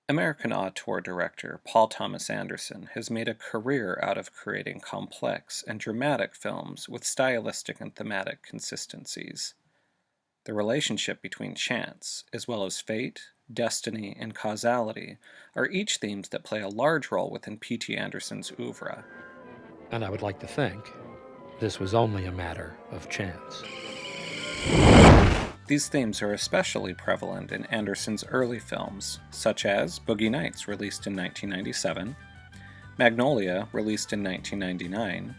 American auteur director Paul Thomas Anderson has made a career out of creating complex and dramatic films with stylistic and thematic consistencies. The relationship between chance, as well as fate, destiny, and causality, are each themes that play a large role within P.T. Anderson's oeuvre. And I would like to think this was only a matter of chance. These themes are especially prevalent in Anderson's early films, such as Boogie Nights, released in 1997, Magnolia, released in 1999,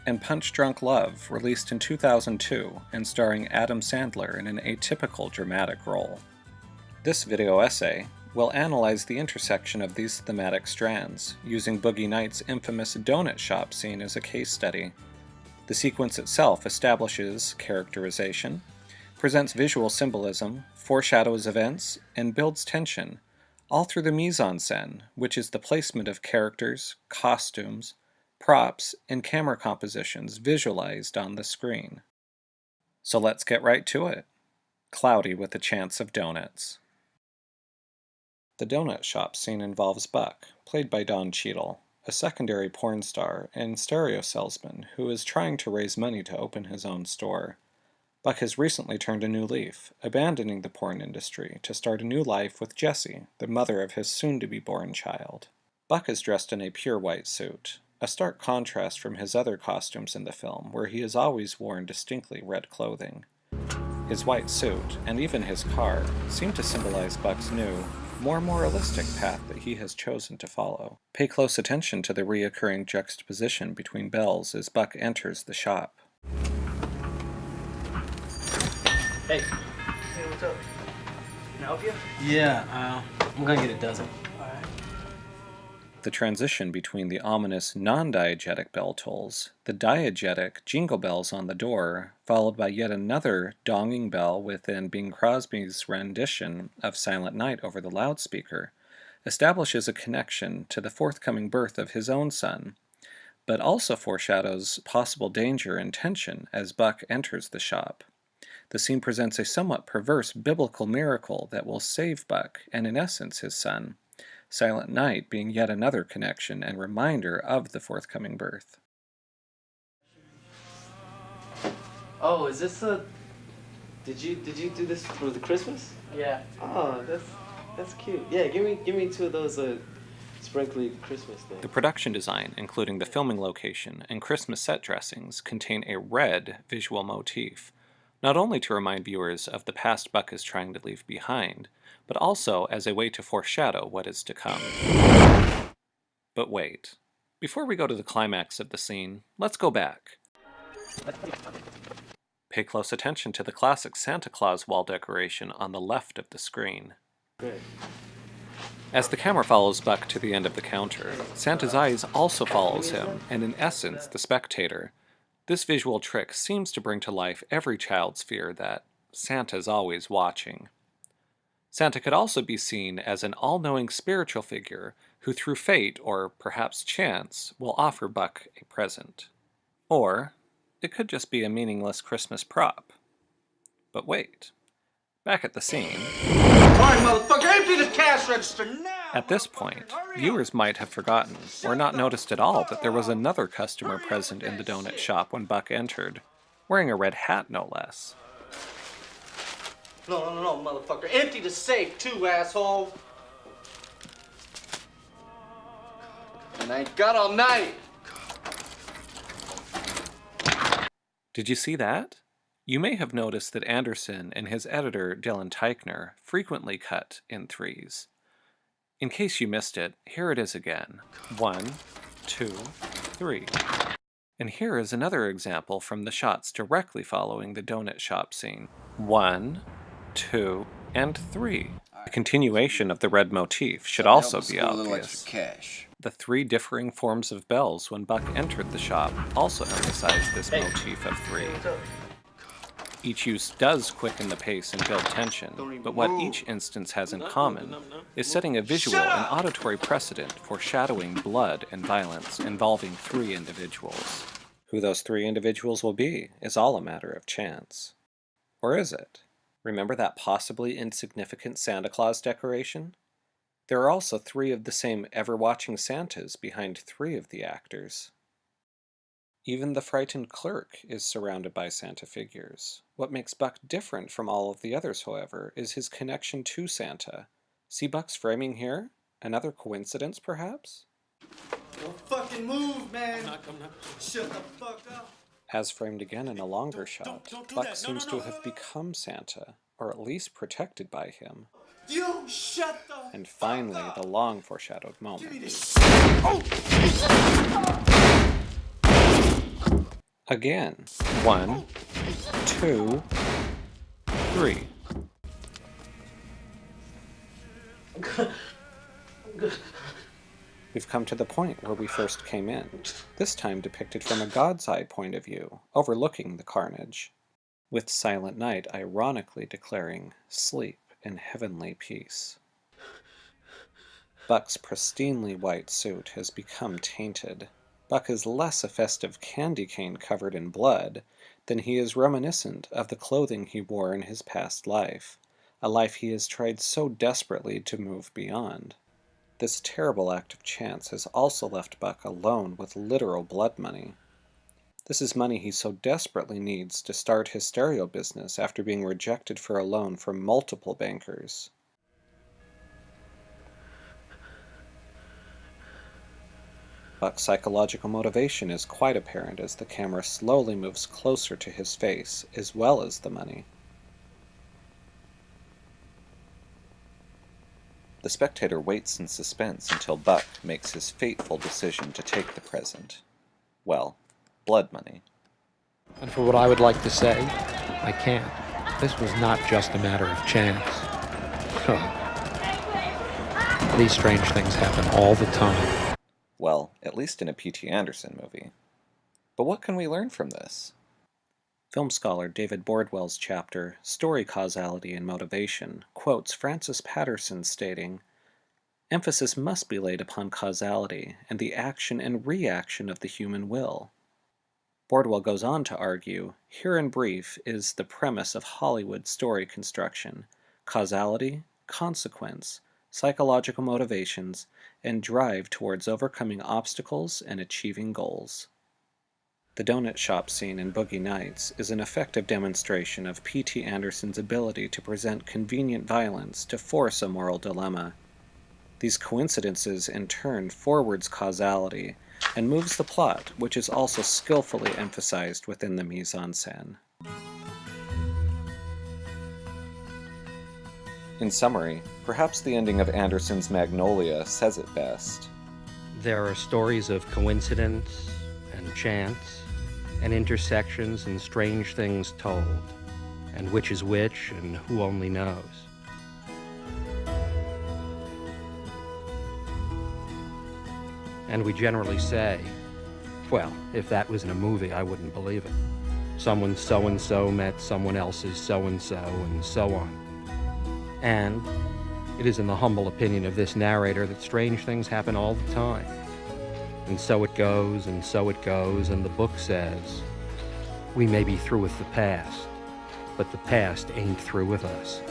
and Punch Drunk Love, released in 2002 and starring Adam Sandler in an atypical dramatic role. This video essay will analyze the intersection of these thematic strands, using Boogie Nights' infamous donut shop scene as a case study. The sequence itself establishes characterization, presents visual symbolism, foreshadows events, and builds tension, all through the mise-en-scene, which is the placement of characters, costumes, props, and camera compositions visualized on the screen. So let's get right to it. Cloudy with a Chance of Donuts. The donut shop scene involves Buck, played by Don Cheadle, a secondary porn star and stereo salesman who is trying to raise money to open his own store. Buck has recently turned a new leaf, abandoning the porn industry to start a new life with Jessie, the mother of his soon-to-be-born child. Buck is dressed in a pure white suit, a stark contrast from his other costumes in the film, where he has always worn distinctly red clothing. His white suit, and even his car, seem to symbolize Buck's new, more moralistic path that he has chosen to follow. Pay close attention to the reoccurring juxtaposition between bells as Buck enters the shop. Hey. Hey, what's up? Can I help you? Yeah, I'm gonna get a dozen. Alright. The transition between the ominous non-diegetic bell tolls, the diegetic jingle bells on the door, followed by yet another donging bell within Bing Crosby's rendition of Silent Night over the loudspeaker, establishes a connection to the forthcoming birth of his own son, but also foreshadows possible danger and tension as Buck enters the shop. The scene presents a somewhat perverse biblical miracle that will save Buck and, in essence, his son. Silent Night being yet another connection and reminder of the forthcoming birth. Oh, is this a? Did you do this for the Christmas? Yeah. Oh, that's cute. Yeah, give me two of those sprinkly Christmas things. The production design, including the filming location and Christmas set dressings, contain a red visual motif, not only to remind viewers of the past Buck is trying to leave behind, but also as a way to foreshadow what is to come. But wait, before we go to the climax of the scene, let's go back. Pay close attention to the classic Santa Claus wall decoration on the left of the screen. Great. As the camera follows Buck to the end of the counter, Santa's eyes also follows him, and in essence, the spectator. This visual trick seems to bring to life every child's fear that Santa's always watching. Santa could also be seen as an all-knowing spiritual figure who through fate, or perhaps chance, will offer Buck a present. Or it could just be a meaningless Christmas prop. But wait. Back at the scene. Alright, motherfucker, empty the cash register now! At this point, viewers might have forgotten, or not noticed at all, that there was another customer present in the donut shop when Buck entered, wearing a red hat no less. No, motherfucker. Empty the safe too, asshole. And I ain't got all night. Did you see that? You may have noticed that Anderson and his editor, Dylan Teichner, frequently cut in threes. In case you missed it, here it is again. 1, 2, 3. And here is another example from the shots directly following the donut shop scene. 1, 2, and 3. The continuation of the red motif should also be obvious. The three differing forms of bells when Buck entered the shop also emphasize this motif of 3. Each use does quicken the pace and build tension, but what each instance has in common is setting a visual and auditory precedent foreshadowing blood and violence involving 3 individuals. Who those 3 individuals will be is all a matter of chance. Or is it? Remember that possibly insignificant Santa Claus decoration? There are also 3 of the same ever-watching Santas behind 3 of the actors. Even the frightened clerk is surrounded by Santa figures. What makes Buck different from all of the others, however, is his connection to Santa. See Buck's framing here? Another coincidence, perhaps? Don't fucking move, man. Shut the fuck up. As framed again in a longer shot, Buck seems to have become Santa, or at least protected by him. You shut the And finally, the long foreshadowed moment. Give me this Again. 1, 2, 3. We've come to the point where we first came in, this time depicted from a God's eye point of view, overlooking the carnage, with Silent Night ironically declaring sleep in heavenly peace. Buck's pristinely white suit has become tainted. Buck is less a festive candy cane covered in blood than he is reminiscent of the clothing he wore in his past life, a life he has tried so desperately to move beyond. This terrible act of chance has also left Buck alone with literal blood money. This is money he so desperately needs to start his stereo business after being rejected for a loan from multiple bankers. Buck's psychological motivation is quite apparent as the camera slowly moves closer to his face, as well as the money. The spectator waits in suspense until Buck makes his fateful decision to take the present. Well, blood money. And for what I would like to say, I can't. This was not just a matter of chance. These strange things happen all the time. Well, at least in a P.T. Anderson movie. But what can we learn from this? Film scholar David Bordwell's chapter, Story Causality and Motivation, quotes Francis Patterson stating, "Emphasis must be laid upon causality and the action and reaction of the human will." Bordwell goes on to argue, here in brief is the premise of Hollywood story construction: causality, consequence, psychological motivations, and drive towards overcoming obstacles and achieving goals. The donut shop scene in Boogie Nights is an effective demonstration of P.T. Anderson's ability to present convenient violence to force a moral dilemma. These coincidences in turn forwards causality and moves the plot, which is also skillfully emphasized within the mise-en-scene. In summary, perhaps the ending of Anderson's Magnolia says it best. There are stories of coincidence and chance and intersections and strange things told, and which is which and who only knows. And we generally say, well, if that was in a movie, I wouldn't believe it. Someone so-and-so met someone else's so-and-so, and so on. And it is in the humble opinion of this narrator that strange things happen all the time. And so it goes, and so it goes, and the book says, we may be through with the past, but the past ain't through with us.